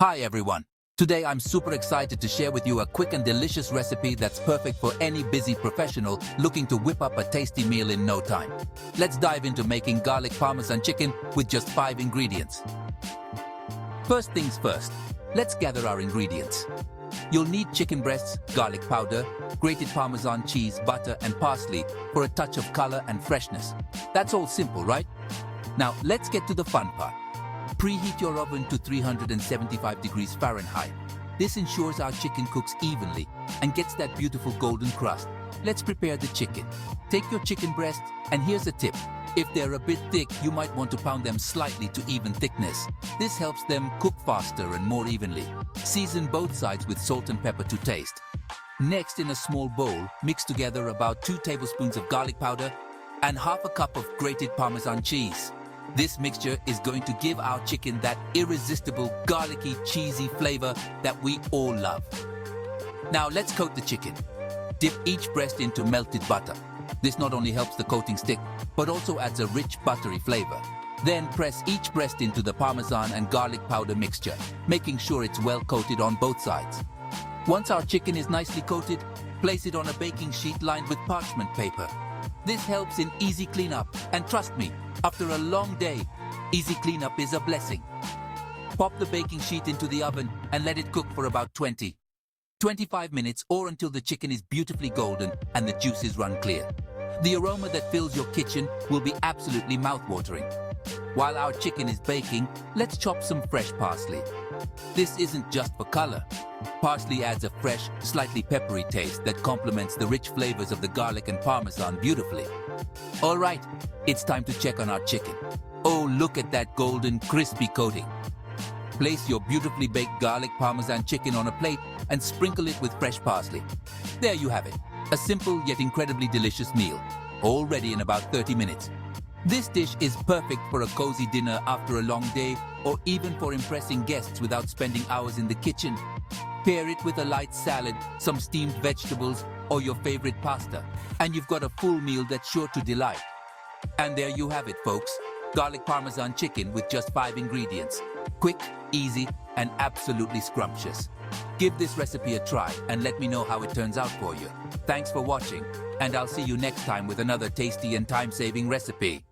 Hi everyone. Today I'm super excited to share with you a quick and delicious recipe that's perfect for any busy professional looking to whip up a tasty meal in no time. Let's dive into making garlic parmesan chicken with just 5 ingredients. First things first, let's gather our ingredients. You'll need chicken breasts, garlic powder, grated parmesan cheese, butter and parsley for a touch of color and freshness. That's all simple, right? Now let's get to the fun part. Preheat your oven to 375 degrees Fahrenheit. This ensures our chicken cooks evenly and gets that beautiful golden crust. Let's prepare the chicken. Take your chicken breasts, and here's a tip. If they're a bit thick, you might want to pound them slightly to even thickness. This helps them cook faster and more evenly. Season both sides with salt and pepper to taste. Next, in a small bowl, mix together about 2 tablespoons of garlic powder and half a cup of grated Parmesan cheese. This mixture is going to give our chicken that irresistible, garlicky, cheesy flavor that we all love. Now let's coat the chicken. Dip each breast into melted butter. This not only helps the coating stick, but also adds a rich, buttery flavor. Then press each breast into the Parmesan and garlic powder mixture, making sure it's well coated on both sides. Once our chicken is nicely coated, place it on a baking sheet lined with parchment paper. This helps in easy cleanup, and trust me, after a long day, easy cleanup is a blessing. Pop the baking sheet into the oven and let it cook for about 20-25 minutes, or until the chicken is beautifully golden and the juices run clear. The aroma that fills your kitchen will be absolutely mouth-watering. While our chicken is baking, let's chop some fresh parsley. This isn't just for color. Parsley adds a fresh, slightly peppery taste that complements the rich flavors of the garlic and Parmesan beautifully. All right, it's time to check on our chicken. Oh, look at that golden, crispy coating. Place your beautifully baked garlic Parmesan chicken on a plate and sprinkle it with fresh parsley. There you have it, a simple yet incredibly delicious meal, all ready in about 30 minutes. This dish is perfect for a cozy dinner after a long day, or even for impressing guests without spending hours in the kitchen. Pair it with a light salad, some steamed vegetables, or your favorite pasta, and you've got a full meal that's sure to delight. And there you have it, folks. Garlic Parmesan chicken with just 5 ingredients. Quick, easy, and absolutely scrumptious. Give this recipe a try and let me know how it turns out for you. Thanks for watching, and I'll see you next time with another tasty and time-saving recipe.